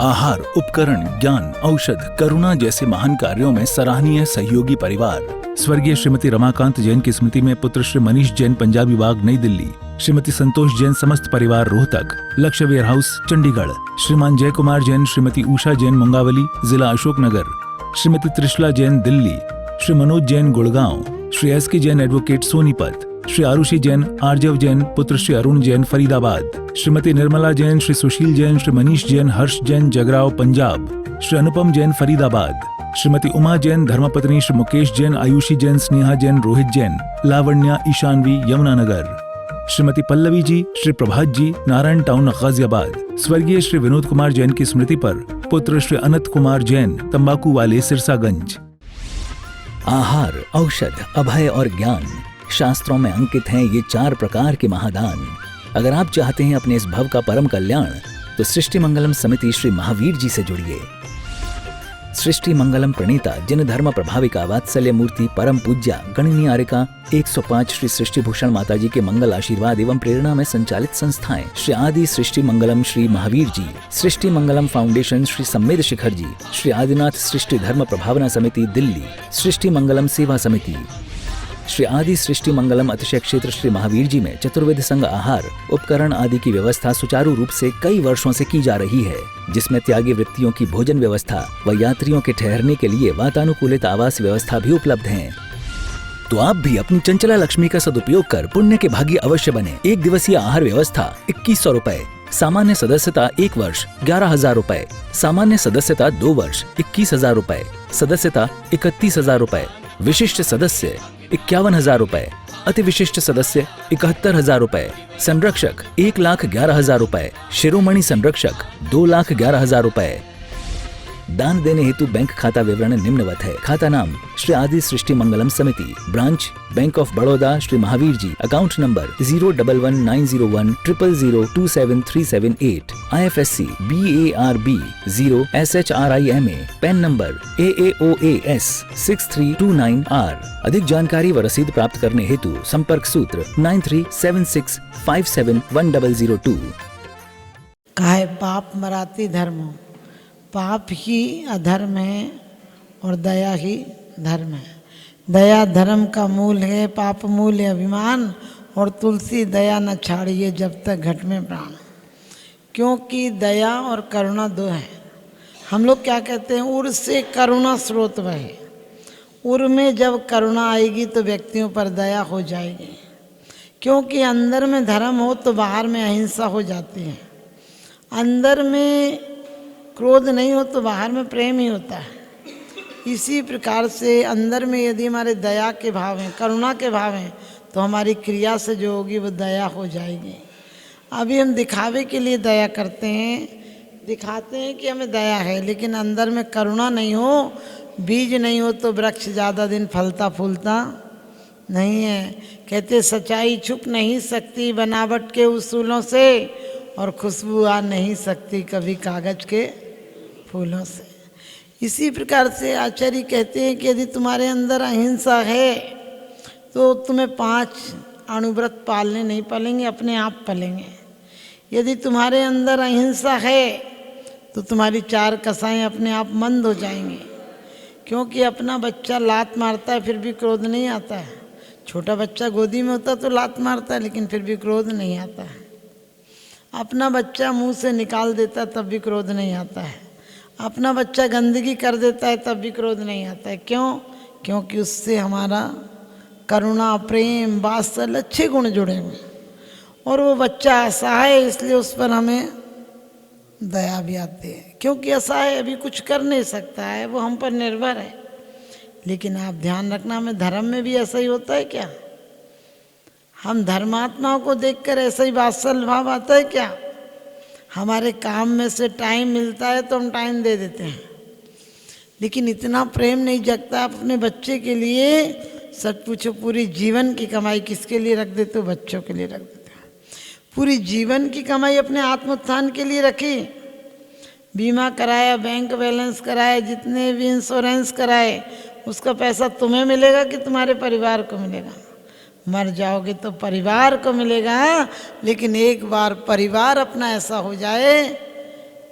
आहार, उपकरण, ज्ञान, औषध, करुणा जैसे महान कार्यों में सराहनीय सहयोगी परिवार। स्वर्गीय श्रीमती रमाकांत जैन की स्मृति में पुत्र श्री मनीष जैन, पंजाबी बाग, नई दिल्ली। श्रीमती संतोष जैन, समस्त परिवार, रोहतक। लक्ष्य वेयर हाउस, चंडीगढ़। श्रीमान जय कुमार जैन, श्रीमती उषा जैन, मुंगावली, जिला अशोकनगर। श्रीमती त्रिशला जैन, दिल्ली। श्री मनोज जैन, गुड़गांव। श्री एस के जैन, एडवोकेट, सोनीपत। श्री आरुषि जैन, आर्जव जैन, पुत्र श्री अरुण जैन, फरीदाबाद। श्रीमती निर्मला जैन, श्री सुशील जैन, श्री मनीष जैन, हर्ष जैन, जगराव, पंजाब। श्री अनुपम जैन, फरीदाबाद। श्रीमती उमा जैन, धर्मपत्नी श्री मुकेश जैन, आयुषी जैन, स्नेहा जैन, रोहित जैन, लावण्या, ईशानवी, यमुनानगर। श्रीमती पल्लवी जी, श्री प्रभात जी, नारायण टाउन, गाजियाबाद। स्वर्गीय श्री विनोद कुमार जैन की स्मृति पर पुत्र श्री अनंत कुमार जैन, तंबाकू वाले, सिरसागंज। आहार, औषध, अभय और ज्ञान, शास्त्रों में अंकित हैं ये 4 प्रकार के महादान। अगर आप चाहते हैं अपने इस भव का परम कल्याण, तो सृष्टि मंगलम समिति श्री महावीर जी से जुड़िए। सृष्टि मंगलम प्रणीता, जिन धर्म प्रभाविका, वात्सल्य मूर्ति, परम पूज्या, गणनीय आर्यका 105 श्री सृष्टि भूषण माता जी के मंगल आशीर्वाद एवं प्रेरणा में संचालित संस्थाएं श्री आदि सृष्टि मंगलम श्री महावीर जी, सृष्टि मंगलम फाउंडेशन श्री सम्मेद शिखर जी, श्री आदिनाथ सृष्टि धर्म प्रभावना समिति, दिल्ली। सृष्टि मंगलम सेवा समिति, श्री आदि सृष्टि मंगलम अतिशय क्षेत्र श्री महावीर जी में चतुर्वेद संघ आहार, उपकरण आदि की व्यवस्था सुचारू रूप से कई वर्षों से की जा रही है, जिसमें त्यागी वृत्तियों की भोजन व्यवस्था व यात्रियों के ठहरने के लिए वातानुकूलित आवास व्यवस्था भी उपलब्ध है। तो आप भी अपनी चंचला लक्ष्मी का सदुपयोग कर पुण्य के भागी अवश्य बने। 1 दिवसीय आहार व्यवस्था 2100 रुपए, सामान्य सदस्यता 1 वर्ष 11,000 रुपए, सामान्य सदस्यता 2 वर्ष 21,000 रुपए, सदस्यता 31,000 रुपए, विशिष्ट सदस्य 51,000 रुपए, अति विशिष्ट सदस्य 71,000 रुपए, संरक्षक 1,11,000 रुपए, शिरोमणि संरक्षक 2,11,000 रुपए। दान देने हेतु बैंक खाता विवरण निम्नवत है। खाता नाम श्री आदि Srishti Mangalam Samiti, branch bank of Baroda Shri Mahavir ji, account number 0119010027378, IFSC BARB 0 SHRIMA, PAN number AAOAS 6329R। अधिक जानकारी व रसीद प्राप्त करने हेतु संपर्क सूत्र 9376571002। काहे पाप मराती धर्म, पाप ही अधर्म है और दया ही धर्म है। दया धर्म का मूल है, पाप मूल है अभिमान, और तुलसी दया न छाड़िए जब तक घट में प्राण। क्योंकि दया और करुणा 2 हैं। हम लोग क्या कहते हैं, उर से करुणा स्रोत बहे। उर में जब करुणा आएगी तो व्यक्तियों पर दया हो जाएगी। क्योंकि अंदर में धर्म हो तो बाहर में अहिंसा हो जाती है। अंदर में क्रोध नहीं हो तो बाहर में प्रेम ही होता है। इसी प्रकार से अंदर में यदि हमारे दया के भाव हैं, करुणा के भाव हैं, तो हमारी क्रिया से जो होगी वो दया हो जाएगी। अभी हम दिखावे के लिए दया करते हैं, दिखाते हैं कि हमें दया है, लेकिन अंदर में करुणा नहीं हो, बीज नहीं हो तो वृक्ष ज़्यादा दिन फलता फूलता नहीं है। कहते सच्चाई छुप नहीं सकती बनावट के उसूलों से, और खुशबू आ नहीं सकती कभी कागज के फूलों से। इसी प्रकार से आचार्य कहते हैं कि यदि तुम्हारे अंदर अहिंसा है तो तुम्हें 5 अणुव्रत पालने नहीं पड़ेंगे, अपने आप पलेंगे। यदि तुम्हारे अंदर अहिंसा है तो तुम्हारी 4 कसाएं अपने आप मंद हो जाएंगी। क्योंकि अपना बच्चा लात मारता है फिर भी क्रोध नहीं आता है। छोटा बच्चा गोदी में होता तो लात मारता है लेकिन फिर भी क्रोध नहीं आता है। अपना बच्चा मुंह से निकाल देता है तब भी क्रोध नहीं आता है। अपना बच्चा गंदगी कर देता है तब भी क्रोध नहीं आता है। क्यों? क्योंकि उससे हमारा करुणा, प्रेम, वात्सल्य अच्छे गुण जुड़े हुए, और वो बच्चा असहाय है इसलिए उस पर हमें दया भी आती है। क्योंकि असहाय अभी कुछ कर नहीं सकता है, वो हम पर निर्भर है। लेकिन आप ध्यान रखना, हमें धर्म में भी ऐसा ही होता है क्या? हम धर्मात्माओं को देखकर ऐसा ही वात्सल्य भाव आता है क्या? हमारे काम में से टाइम मिलता है तो हम टाइम दे देते हैं, लेकिन इतना प्रेम नहीं जगता आप अपने बच्चे के लिए। सच पूछो, पूरी जीवन की कमाई किसके लिए रख देते हो? बच्चों के लिए रख देते हो। पूरी जीवन की कमाई अपने आत्मोत्थान के लिए रखी। बीमा कराया, बैंक बैलेंस कराया, जितने भी इंश्योरेंस कराए, उसका पैसा तुम्हें मिलेगा कि तुम्हारे परिवार को मिलेगा? मर जाओगे तो परिवार को मिलेगा। लेकिन एक बार परिवार अपना ऐसा हो जाए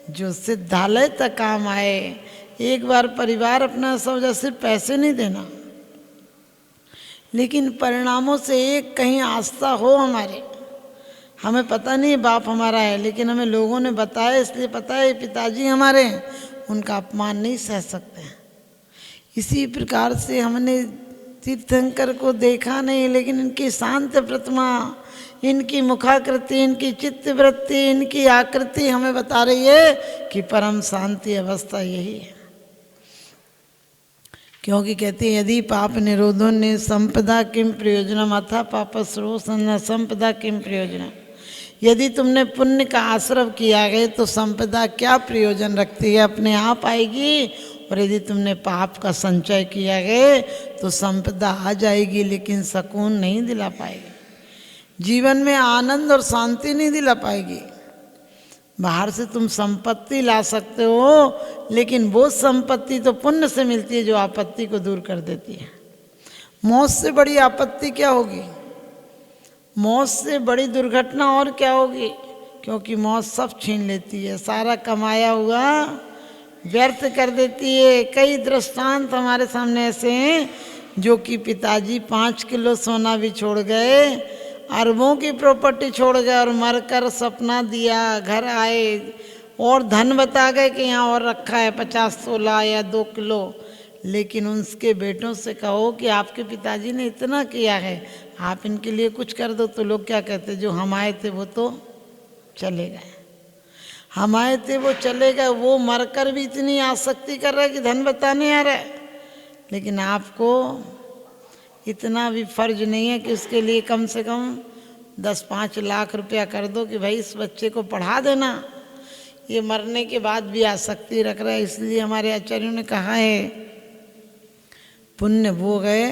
जो सिद्धालय तक काम आए। एक बार परिवार अपना सब वजह सिर्फ पैसे नहीं देना, लेकिन परिणामों से एक कहीं आस्था हो हमारे। हमें पता नहीं बाप हमारा है, लेकिन हमें लोगों ने बताया, इसलिए पता है पिताजी हमारे हैं, उनका अपमान नहीं सह सकते हैं। इसी प्रकार से हमने तीर्थंकर को देखा नहीं, लेकिन इनकी शांत प्रतिमा, इनकी मुखाकृति, इनकी चित्तवृत्ति, इनकी आकृति हमें बता रही है कि परम शांति अवस्था यही है। क्योंकि कहते हैं यदि पाप निरोधो ने संपदा किम प्रयोजनम अथा पाप स्रोसन संपदा किम प्रयोजनम। यदि तुमने पुण्य का आश्रव किया है तो संपदा क्या प्रयोजन रखती है, अपने आप आएगी। और यदि तुमने पाप का संचय किया है तो संपदा आ जाएगी, लेकिन सुकून नहीं दिला पाएगी, जीवन में आनंद और शांति नहीं दिला पाएगी। बाहर से तुम संपत्ति ला सकते हो, लेकिन वो संपत्ति तो पुण्य से मिलती है जो आपत्ति को दूर कर देती है। मौत से बड़ी आपत्ति क्या होगी, मौत से बड़ी दुर्घटना और क्या होगी, क्योंकि मौत सब छीन लेती है, सारा कमाया हुआ व्यर्थ कर देती है। कई दृष्टांत हमारे सामने ऐसे हैं जो कि पिताजी 5 किलो सोना भी छोड़ गए, अरबों की प्रॉपर्टी छोड़ गए और मरकर सपना दिया, घर आए और धन बता गए कि यहाँ और रखा है 50 तोला या 2 किलो, लेकिन उनके बेटों से कहो कि आपके पिताजी ने इतना किया है, आप इनके लिए कुछ कर दो, तो लोग क्या कहते, जो हम आए थे वो तो चले गए, हम आए थे वो चले गए। वो मरकर भी इतनी आसक्ति कर रहा है कि धन बताने आ रहा है, लेकिन आपको इतना भी फर्ज नहीं है कि उसके लिए कम से कम 10-5 लाख रुपया कर दो कि भाई इस बच्चे को पढ़ा देना। ये मरने के बाद भी आसक्ति रख रहा है। इसलिए हमारे आचार्यों ने कहा है पुण्य वो गए,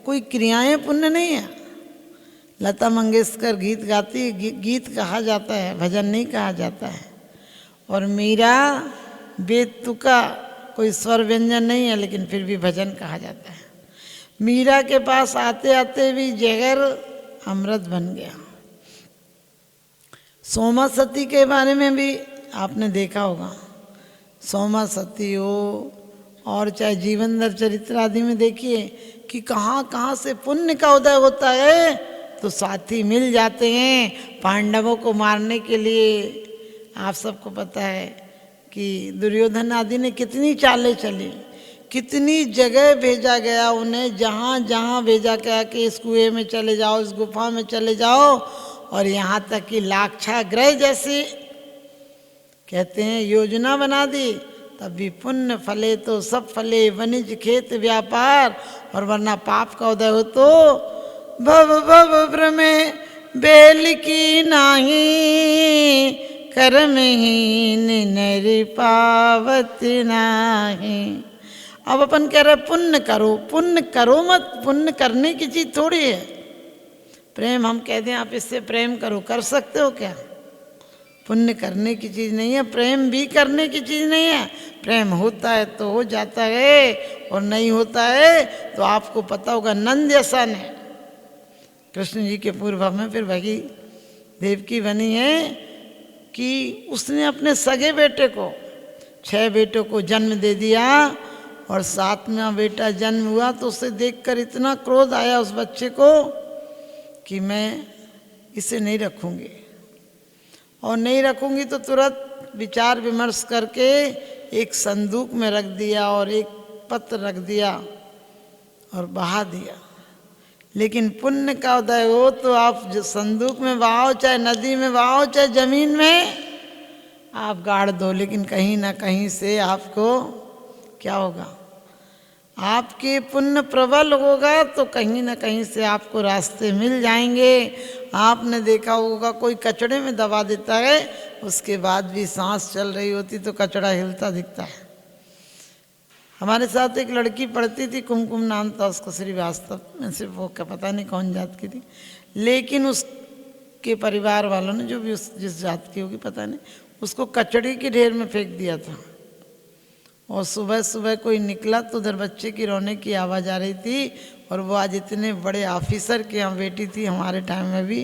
कोई क्रियाएं पुण्य नहीं है। लता मंगेशकर गीत गाती, गीत कहा जाता है, भजन नहीं कहा जाता है। और मीरा बेतुका, कोई स्वर व्यंजन नहीं है, लेकिन फिर भी भजन कहा जाता है। मीरा के पास आते आते भी जहर अमृत बन गया। सोमा सती के बारे में भी आपने देखा होगा, सोमा सती हो और चाहे जीवनदर चरित्र आदि में देखिए कि कहाँ कहाँ से पुण्य का उदय होता है तो साथी मिल जाते हैं पांडवों को मारने के लिए। आप सबको पता है कि दुर्योधन आदि ने कितनी चालें चली, कितनी जगह भेजा गया उन्हें, जहाँ जहाँ भेजा गया कि इस कुएं में चले जाओ, इस गुफा में चले जाओ, और यहाँ तक कि लाक्षागृह जैसी कहते हैं योजना बना दी। तब भी पुण्य फले तो सब फले, वनिज खेत व्यापार, और वरना पाप का उदय हो तो भव भव भ्रमे बेल की नाही, कर्महीन नर पावत नाही। अब अपन कह रहे पुण्य करो, पुण्य करो मत, पुण्य करने की चीज थोड़ी है। प्रेम हम कह दें आप इससे प्रेम करो, कर सकते हो क्या? पुण्य करने की चीज नहीं है, प्रेम भी करने की चीज नहीं है। प्रेम होता है तो हो जाता है, और नहीं होता है तो आपको पता होगा नंद ऐसा ने कृष्ण जी के पूर्व में फिर वही देवकी बनी है कि उसने अपने सगे बेटे को, 6 बेटों को जन्म दे दिया, और 7वां बेटा जन्म हुआ तो उसे देखकर इतना क्रोध आया उस बच्चे को कि मैं इसे नहीं रखूंगी, और नहीं रखूंगी तो तुरंत विचार विमर्श करके एक संदूक में रख दिया और एक पत्र रख दिया और बहा दिया। लेकिन पुण्य का उदय हो तो आप जो संदूक में बहाओ, चाहे नदी में बहाओ, चाहे जमीन में आप गाड़ दो, लेकिन कहीं ना कहीं से आपको क्या होगा, आपके पुण्य प्रबल होगा तो कहीं ना कहीं से आपको रास्ते मिल जाएंगे। आपने देखा होगा कोई कचड़े में दबा देता है, उसके बाद भी सांस चल रही होती तो कचड़ा हिलता दिखता है। हमारे साथ एक लड़की पढ़ती थी, कुमकुम नाम था उसका, श्रीवास्तव में से, वो क्या पता नहीं कौन जात की थी, लेकिन उसके परिवार वालों ने, जो भी उस जिस जात की होगी पता नहीं, उसको कचड़े के ढेर में फेंक दिया था। और सुबह सुबह कोई निकला तो उधर बच्चे की रोने की आवाज़ आ रही थी, और वो आज इतने बड़े ऑफिसर के यहाँ बेटी थी हमारे टाइम में भी,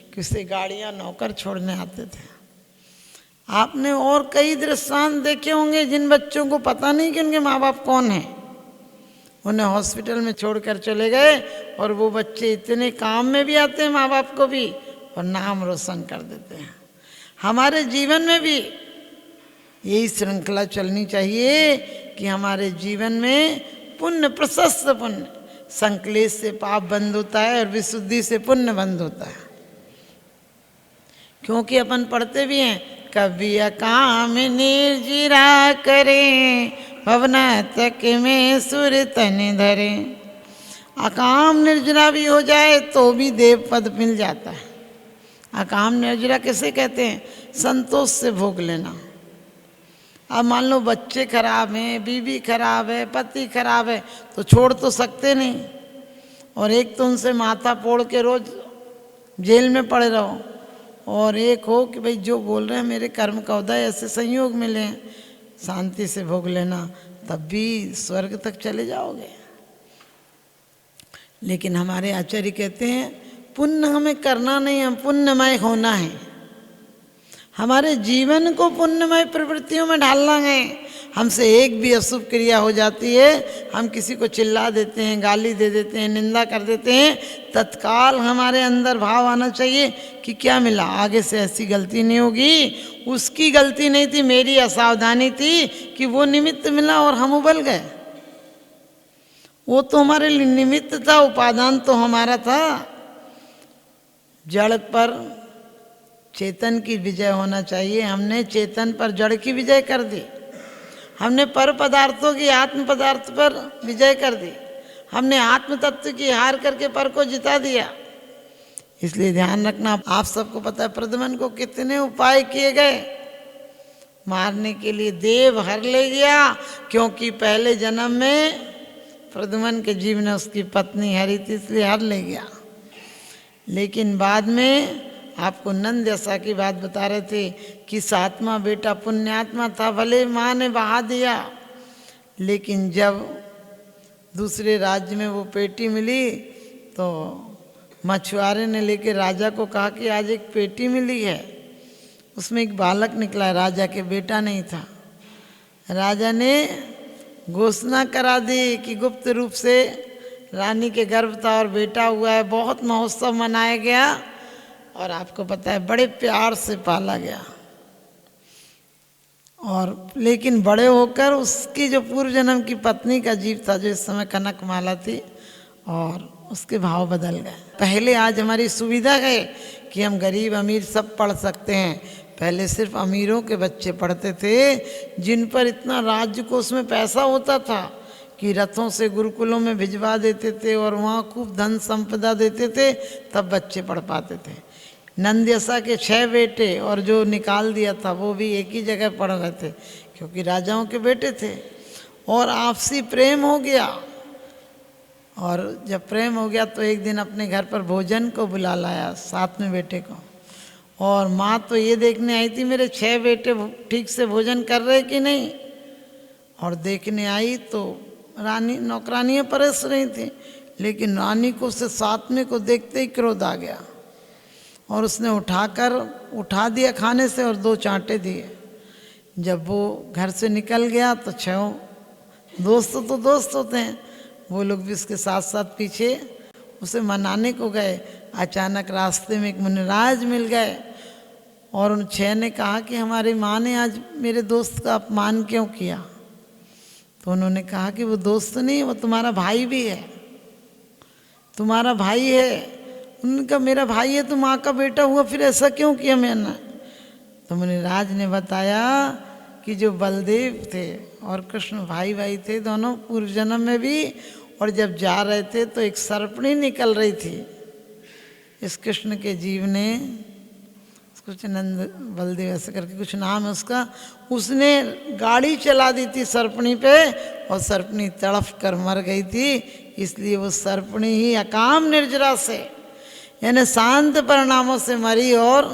कि उसे गाड़ियाँ नौकर छोड़ने आते थे। आपने और कई दृष्टांत देखे होंगे जिन बच्चों को पता नहीं कि उनके माँ बाप कौन हैं, उन्हें हॉस्पिटल में छोड़कर चले गए और वो बच्चे इतने काम में भी आते हैं माँ बाप को भी और नाम रोशन कर देते हैं। हमारे जीवन में भी यही श्रृंखला चलनी चाहिए कि हमारे जीवन में पुण्य, प्रशस्त पुण्य, संक्लेश से पाप बंद होता है और विशुद्धि से पुण्य बंद होता है। क्योंकि अपन पढ़ते भी हैं, कभी अकाम निर्जिरा करें भवना तक में सुर तन धरे। अकाम निर्जरा भी हो जाए तो भी देव पद मिल जाता है। अकाम निर्जरा किसे कहते हैं? संतोष से भोग लेना। अब मान लो बच्चे खराब हैं, बीवी खराब है, पति खराब है, तो छोड़ तो सकते नहीं, और एक तो उनसे माथा फोड़ के रोज जेल में पड़े रहो, और एक हो कि भाई जो बोल रहे हैं मेरे कर्म का उदय, ऐसे संयोग मिले हैं, शांति से भोग लेना, तब भी स्वर्ग तक चले जाओगे। लेकिन हमारे आचार्य कहते हैं पुण्य हमें करना नहीं, हम पुण्यमय होना है। हमारे जीवन को पुण्यमय प्रवृत्तियों में ढालना है। हमसे एक भी अशुभ क्रिया हो जाती है, हम किसी को चिल्ला देते हैं, गाली दे देते हैं, निंदा कर देते हैं, तत्काल हमारे अंदर भाव आना चाहिए कि क्या मिला, आगे से ऐसी गलती नहीं होगी। उसकी गलती नहीं थी, मेरी असावधानी थी कि वो निमित्त मिला और हम उबल गए। वो तो हमारे लिए निमित्त था, उपादान तो हमारा था। जड़ पर चेतन की विजय होना चाहिए। हमने चेतन पर जड़ की विजय कर दी, हमने पर पदार्थों की आत्म पदार्थ पर विजय कर दी, हमने आत्म तत्व की हार करके पर को जिता दिया। इसलिए ध्यान रखना, आप सबको पता है प्रद्युम्न को कितने उपाय किए गए मारने के लिए। देव हर ले गया, क्योंकि पहले जन्म में प्रद्युम्न के जीव ने उसकी पत्नी हरी थी, इसलिए हर ले गया। लेकिन बाद में आपको नंद यशा की बात बता रहे थे कि सातवां बेटा पुण्यात्मा था, भले माँ ने बहा दिया, लेकिन जब दूसरे राज्य में वो पेटी मिली तो मछुआरे ने लेके राजा को कहा कि आज एक पेटी मिली है, उसमें एक बालक निकला है, राजा के बेटा नहीं था। राजा ने घोषणा करा दी कि गुप्त रूप से रानी के गर्भ था और बेटा हुआ है। बहुत महोत्सव मनाया गया और आपको पता है बड़े प्यार से पाला गया। और लेकिन बड़े होकर उसकी जो पूर्व जन्म की पत्नी का जीव था, जो इस समय कनकमाला थी, और उसके भाव बदल गए। पहले आज हमारी सुविधा है कि हम गरीब अमीर सब पढ़ सकते हैं, पहले सिर्फ अमीरों के बच्चे पढ़ते थे, जिन पर इतना राज्य को उसमें पैसा होता था कि रथों से गुरुकुलों में भिजवा देते थे और वहाँ खूब धन संपदा देते थे, तब बच्चे पढ़ पाते थे। नंद यशा के 6 बेटे और जो निकाल दिया था वो भी एक ही जगह पढ़ रहे थे, क्योंकि राजाओं के बेटे थे। और आपसी प्रेम हो गया, और जब प्रेम हो गया तो एक दिन अपने घर पर भोजन को बुला लाया 7वें बेटे को। और माँ तो ये देखने आई थी मेरे 6 बेटे ठीक से भोजन कर रहे कि नहीं, और देखने आई तो रानी नौकरानियाँ परस रही थी, लेकिन रानी को उससे 7वें को देखते ही क्रोध आ गया और उसने उठा दिया खाने से और 2 चांटे दिए। जब वो घर से निकल गया तो 6 दोस्त होते हैं, वो लोग भी उसके साथ साथ पीछे उसे मनाने को गए। अचानक रास्ते में एक मुनिराज मिल गए और उन 6 ने कहा कि हमारी माँ ने आज मेरे दोस्त का अपमान क्यों किया। तो उन्होंने कहा कि वो दोस्त नहीं, वो तुम्हारा भाई भी है, तुम्हारा भाई है। उनका मेरा भाई है तो माँ का बेटा हुआ, फिर ऐसा क्यों किया मैंने। तो मुनिराज ने बताया कि जो बलदेव थे और कृष्ण भाई थे दोनों पूर्व जन्म में भी, और जब जा रहे थे तो एक सर्पणी निकल रही थी। इस कृष्ण के जीव ने, कुछ नंद बलदेव ऐसे करके कुछ नाम है उसका, उसने गाड़ी चला दी थी सर्पणी पे और सर्पणी तड़फ कर मर गई थी। इसलिए वो सर्पणी ही अकाम निर्जरा से, यानी शांत परिणामों से मरी और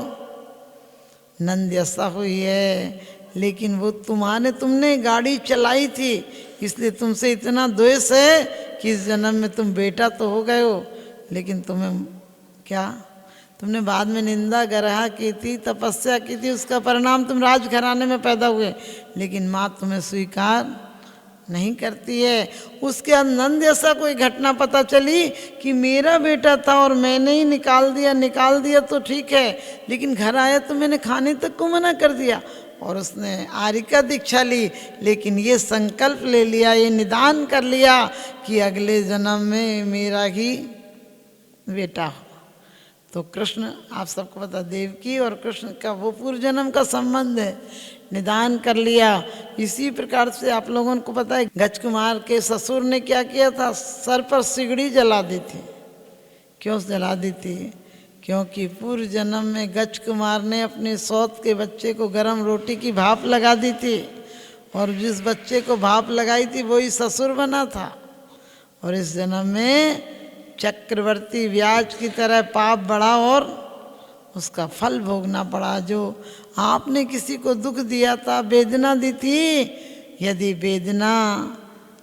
नंद यशा हुई है। लेकिन वो तुमने गाड़ी चलाई थी, इसलिए तुमसे इतना द्वेष है कि इस जन्म में तुम बेटा तो हो गए हो, लेकिन तुम्हें क्या, तुमने बाद में निंदा गरहा की थी, तपस्या की थी, उसका परिणाम तुम राजघराने में पैदा हुए, लेकिन माँ तुम्हें स्वीकार नहीं करती है। उसके आनंद ऐसा कोई घटना पता चली कि मेरा बेटा था और मैंने ही निकाल दिया तो ठीक है, लेकिन घर आया तो मैंने खाने तक को मना कर दिया। और उसने आर्य का दीक्षा ली, लेकिन ये संकल्प ले लिया, ये निदान कर लिया कि अगले जन्म में मेरा ही बेटा हो। तो कृष्ण, आप सबको पता, देवकी और कृष्ण का वो पूर्व जन्म का संबंध है, निदान कर लिया। इसी प्रकार से आप लोगों को पता है गजकुमार के ससुर ने क्या किया था, सर पर सिगड़ी जला दी थी। क्यों जला दी थी? क्योंकि पूर्व जन्म में गजकुमार ने अपने सौत के बच्चे को गरम रोटी की भाप लगा दी थी, और जिस बच्चे को भाप लगाई थी वही ससुर बना था। और इस जन्म में चक्रवर्ती व्याज की तरह पाप बढ़ा और उसका फल भोगना पड़ा। जो आपने किसी को दुख दिया था, वेदना दी थी, यदि वेदना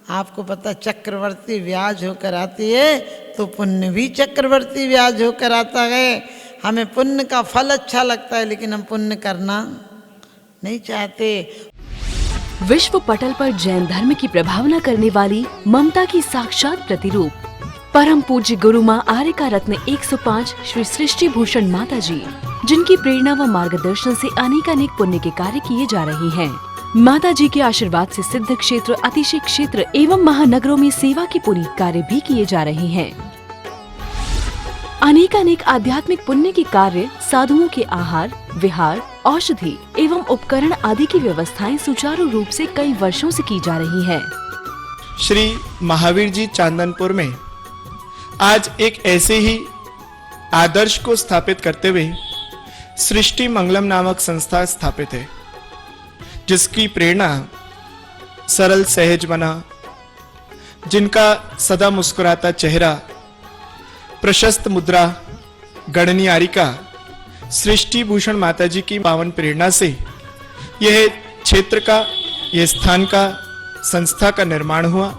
आपको पता चक्रवर्ती व्याज होकर आती है तो पुण्य भी चक्रवर्ती व्याज होकर आता है। हमें पुण्य का फल अच्छा लगता है, लेकिन हम पुण्य करना नहीं चाहते। विश्व पटल पर जैन धर्म की प्रभावना करने वाली ममता की साक्षात प्रतिरूप परम पूज्य गुरु माँ आर्य का रत्न 105 श्री सृष्टि भूषण माता जी, जिनकी प्रेरणा व मार्गदर्शन से अनेकानेक पुण्य के कार्य किए जा रहे हैं। माता जी के आशीर्वाद से सिद्ध क्षेत्र, अतिशय क्षेत्र एवं महानगरों में सेवा के पुनीत कार्य भी किए जा रहे हैं। अनेकानेक आध्यात्मिक पुण्य के कार्य, साधुओं के आहार, विहार, औषधि एवं उपकरण आदि की व्यवस्थाएं सुचारू रूप से कई वर्षों से की जा रही है। श्री महावीर जी चांदनपुर में आज एक ऐसे ही आदर्श को स्थापित करते हुए सृष्टि मंगलम नामक संस्था स्थापित है, जिसकी प्रेरणा सरल सहज बना, जिनका सदा मुस्कुराता चेहरा, प्रशस्त मुद्रा, गणनी आरिका सृष्टि भूषण माता जी की पावन प्रेरणा से यह क्षेत्र का, यह स्थान का, संस्था का निर्माण हुआ।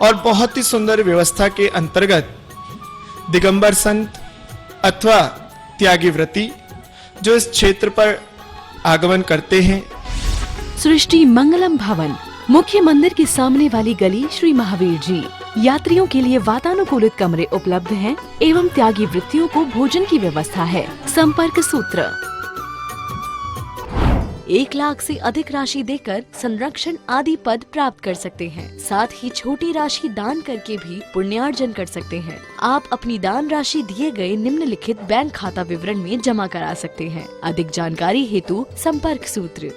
और बहुत ही सुंदर व्यवस्था के अंतर्गत दिगंबर संत अथवा त्यागी व्रती जो इस क्षेत्र पर आगमन करते हैं। सृष्टि मंगलम भवन, मुख्य मंदिर के सामने वाली गली, श्री महावीर जी। यात्रियों के लिए वातानुकूलित कमरे उपलब्ध हैं एवं त्यागी वृत्तियों को भोजन की व्यवस्था है। संपर्क सूत्र 1 लाख से अधिक राशि देकर संरक्षण आदि पद प्राप्त कर सकते हैं। साथ ही छोटी राशि दान करके भी पुण्यार्जन कर सकते हैं। आप अपनी दान राशि दिए गए निम्नलिखित बैंक खाता विवरण में जमा करा सकते हैं। अधिक जानकारी हेतु संपर्क सूत्र